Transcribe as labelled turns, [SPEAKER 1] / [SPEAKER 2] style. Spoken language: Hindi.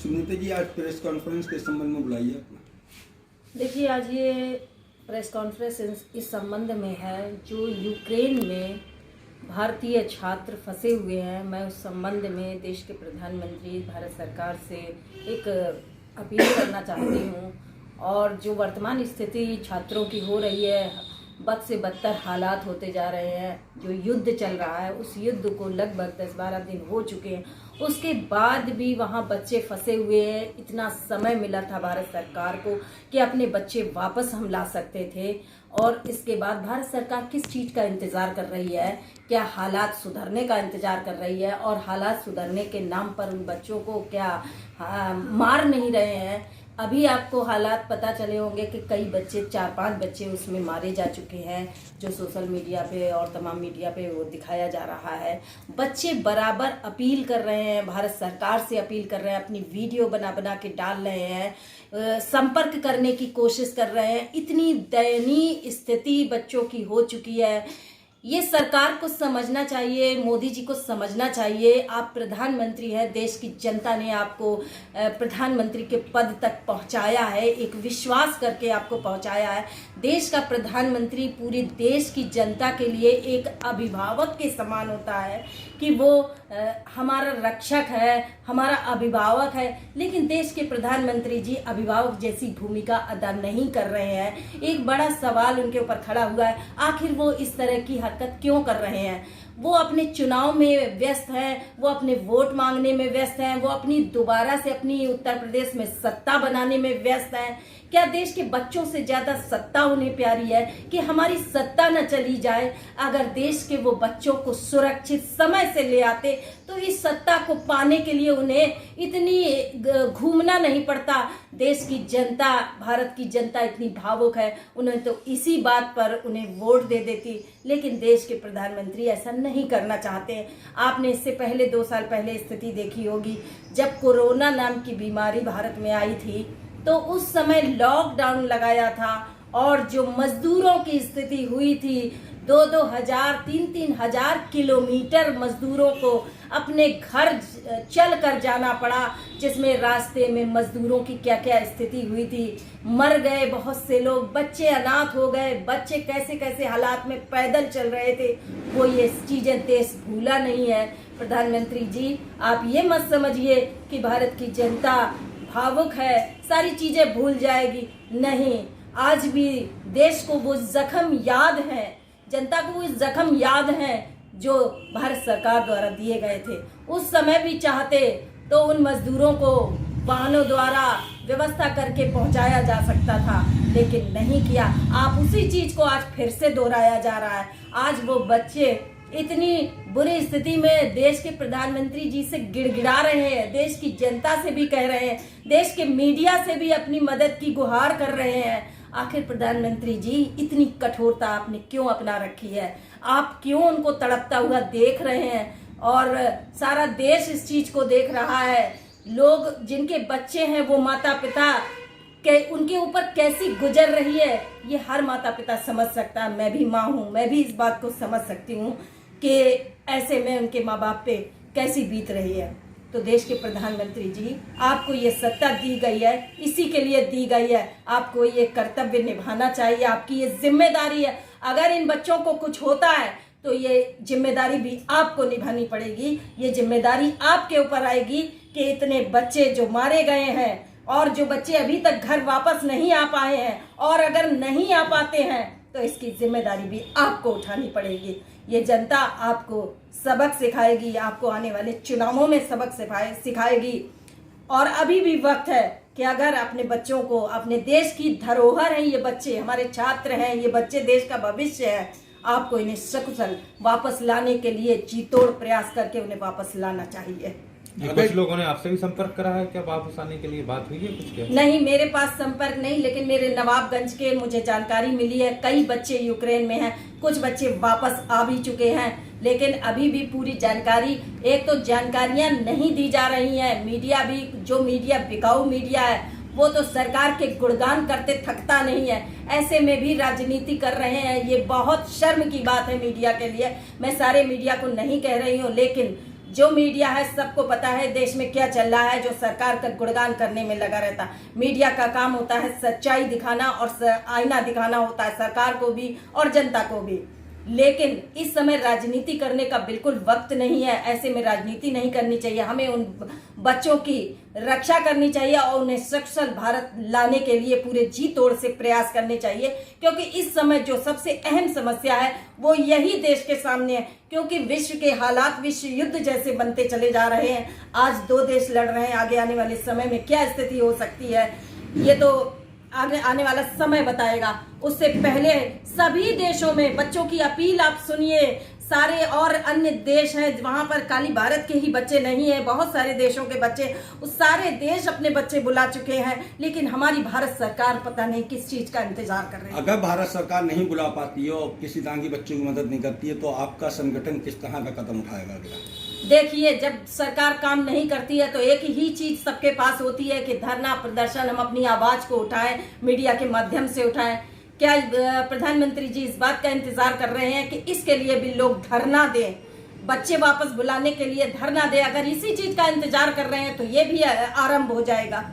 [SPEAKER 1] सुनीता जी, आज प्रेस कॉन्फ्रेंस के संबंध में बुलाई है आपने।
[SPEAKER 2] देखिए, आज ये प्रेस कॉन्फ्रेंस इस संबंध में है जो यूक्रेन में भारतीय छात्र फंसे हुए हैं। मैं उस संबंध में देश के प्रधानमंत्री भारत सरकार से एक अपील करना चाहती हूँ। और जो वर्तमान स्थिति छात्रों की हो रही है, बद से बदतर हालात होते जा रहे हैं। जो युद्ध चल रहा है, उस युद्ध को लगभग 10-12 दिन हो चुके हैं, उसके बाद भी वहाँ बच्चे फंसे हुए हैं। इतना समय मिला था भारत सरकार को कि अपने बच्चे वापस हम ला सकते थे। और इसके बाद भारत सरकार किस चीज़ का इंतज़ार कर रही है? क्या हालात सुधरने का इंतज़ार कर रही है? और हालात सुधरने के नाम पर उन बच्चों को क्या मार नहीं रहे हैं? अभी आपको हालात पता चले होंगे कि कई बच्चे, 4-5 बच्चे उसमें मारे जा चुके हैं, जो सोशल मीडिया पे और तमाम मीडिया पे वो दिखाया जा रहा है। बच्चे बराबर अपील कर रहे हैं, भारत सरकार से अपील कर रहे हैं, अपनी वीडियो बना बना के डाल रहे हैं, संपर्क करने की कोशिश कर रहे हैं। इतनी दयनीय स्थिति बच्चों की हो चुकी है। ये सरकार को समझना चाहिए, मोदी जी को समझना चाहिए। आप प्रधानमंत्री हैं, देश की जनता ने आपको प्रधानमंत्री के पद तक पहुंचाया है, एक विश्वास करके आपको पहुंचाया है। देश का प्रधानमंत्री पूरे देश की जनता के लिए एक अभिभावक के समान होता है कि वो हमारा रक्षक है, हमारा अभिभावक है। लेकिन देश के प्रधानमंत्री जी अभिभावक जैसी भूमिका अदा नहीं कर रहे हैं। एक बड़ा सवाल उनके ऊपर खड़ा हुआ है, आखिर वो इस तरह की हरकत क्यों कर रहे हैं? वो अपने चुनाव में व्यस्त हैं, वो अपने वोट मांगने में व्यस्त हैं, वो अपनी दोबारा से अपनी उत्तर प्रदेश में सत्ता बनाने में व्यस्त हैं। क्या देश के बच्चों से ज़्यादा सत्ता उन्हें प्यारी है कि हमारी सत्ता न चली जाए? अगर देश के वो बच्चों को सुरक्षित समय से ले आते तो इस सत्ता को पाने के लिए उन्हें इतनी घूमना नहीं पड़ता। देश की जनता, भारत की जनता इतनी भावुक है, उन्हें तो इसी बात पर उन्हें वोट दे देती। लेकिन देश के प्रधानमंत्री ऐसा नहीं करना चाहते। आपने इससे पहले 2 साल पहले स्थिति देखी होगी, जब कोरोना नाम की बीमारी भारत में आई थी तो उस समय लॉकडाउन लगाया था और जो मजदूरों की स्थिति हुई थी, 2-2 हजार 3-3 हजार किलोमीटर मजदूरों को अपने घर चल कर जाना पड़ा, जिसमें रास्ते में मजदूरों की क्या क्या स्थिति हुई थी। मर गए बहुत से लोग, बच्चे अनाथ हो गए, बच्चे कैसे कैसे हालात में पैदल चल रहे थे। वो ये चीज़ें देश भूला नहीं है। प्रधानमंत्री जी, आप ये मत समझिए कि भारत की जनता भावुक है, सारी चीज़ें भूल जाएगी। नहीं, आज भी देश को वो जख्म याद है, जनता को वो जख्म याद है जो भारत सरकार द्वारा दिए गए थे। उस समय भी चाहते तो उन मजदूरों को वाहनों द्वारा व्यवस्था करके पहुंचाया जा सकता था, लेकिन नहीं किया। आप उसी चीज़ को आज फिर से दोहराया जा रहा है। आज वो बच्चे इतनी बुरी स्थिति में देश के प्रधानमंत्री जी से गिड़गिड़ा रहे हैं, देश की जनता से भी कह रहे हैं, देश के मीडिया से भी अपनी मदद की गुहार कर रहे हैं। आखिर प्रधानमंत्री जी, इतनी कठोरता आपने क्यों अपना रखी है? आप क्यों उनको तड़पता हुआ देख रहे हैं? और सारा देश इस चीज को देख रहा है। लोग जिनके बच्चे हैं, वो माता पिता के उनके ऊपर कैसी गुजर रही है, ये हर माता पिता समझ सकता है। मैं भी माँ हूँ, मैं भी इस बात को समझ सकती हूँ कि ऐसे में उनके माँ बाप पे कैसी बीत रही है। तो देश के प्रधानमंत्री जी, आपको ये सत्ता दी गई है, इसी के लिए दी गई है। आपको ये कर्तव्य निभाना चाहिए, आपकी ये जिम्मेदारी है। अगर इन बच्चों को कुछ होता है तो ये जिम्मेदारी भी आपको निभानी पड़ेगी। ये जिम्मेदारी आपके ऊपर आएगी कि इतने बच्चे जो मारे गए हैं और जो बच्चे अभी तक घर वापस नहीं आ पाए हैं, और अगर नहीं आ पाते हैं तो इसकी जिम्मेदारी भी आपको उठानी पड़ेगी। ये जनता आपको सबक सिखाएगी, आपको आने वाले चुनावों में सबक सिखाएगी। और अभी भी वक्त है कि अगर अपने बच्चों को, अपने देश की धरोहर हैं ये बच्चे, हमारे छात्र हैं ये बच्चे, देश का भविष्य है, आपको इन्हें सकुशल वापस लाने के लिए जीतोड़ प्रयास करके उन्हें वापस लाना चाहिए।
[SPEAKER 3] कुछ लोगों ने आपसे भी संपर्क करा है क्या वापस आने के लिए? बात हुई है कुछ क्या?
[SPEAKER 2] नहीं, मेरे पास संपर्क नहीं, लेकिन मेरे नवाबगंज के मुझे जानकारी मिली है, कई बच्चे यूक्रेन में हैं, कुछ बच्चे वापस आ भी चुके हैं। लेकिन अभी भी पूरी जानकारी, एक तो जानकारियां नहीं दी जा रही हैं। मीडिया भी, जो मीडिया बिकाऊ मीडिया है, वो तो सरकार के गुणगान करते थकता नहीं है, ऐसे में भी राजनीति कर रहे हैं। ये बहुत शर्म की बात है मीडिया के लिए। मैं सारे मीडिया को नहीं कह रही हूँ, लेकिन जो मीडिया है सबको पता है देश में क्या चल रहा है, जो सरकार का गुणगान करने में लगा रहता है। मीडिया का काम होता है सच्चाई दिखाना और आईना दिखाना होता है सरकार को भी और जनता को भी। लेकिन इस समय राजनीति करने का बिल्कुल वक्त नहीं है। ऐसे में राजनीति नहीं करनी चाहिए। हमें उन बच्चों की रक्षा करनी चाहिए और उन्हें सक्षम भारत लाने के लिए पूरे जी तोड़ से प्रयास करने चाहिए, क्योंकि इस समय जो सबसे अहम समस्या है वो यही देश के सामने है। क्योंकि विश्व के हालात विश्व युद्ध जैसे बनते चले जा रहे हैं। आज 2 देश लड़ रहे हैं, आगे आने वाले समय में क्या स्थिति हो सकती है ये तो आगे आने वाला समय बताएगा। उससे पहले सभी देशों में बच्चों की अपील आप सुनिए। सारे और अन्य देश हैं वहां पर खाली भारत के ही बच्चे नहीं है, बहुत सारे देशों के बच्चे, उस सारे देश अपने बच्चे बुला चुके हैं। लेकिन हमारी भारत सरकार पता नहीं किस चीज का इंतजार कर रही है।
[SPEAKER 1] अगर भारत सरकार नहीं बुला पाती है और किसी तरह की बच्चों की मदद नहीं करती है तो आपका संगठन किस तरह का कदम उठाएगा अगला?
[SPEAKER 2] देखिए, जब सरकार काम नहीं करती है तो एक ही चीज सबके पास होती है कि धरना प्रदर्शन, हम अपनी आवाज को उठाएं, मीडिया के माध्यम से उठाएं। क्या प्रधानमंत्री जी इस बात का इंतजार कर रहे हैं कि इसके लिए भी लोग धरना दें, बच्चे वापस बुलाने के लिए धरना दें? अगर इसी चीज का इंतजार कर रहे हैं तो ये भी आरंभ हो जाएगा।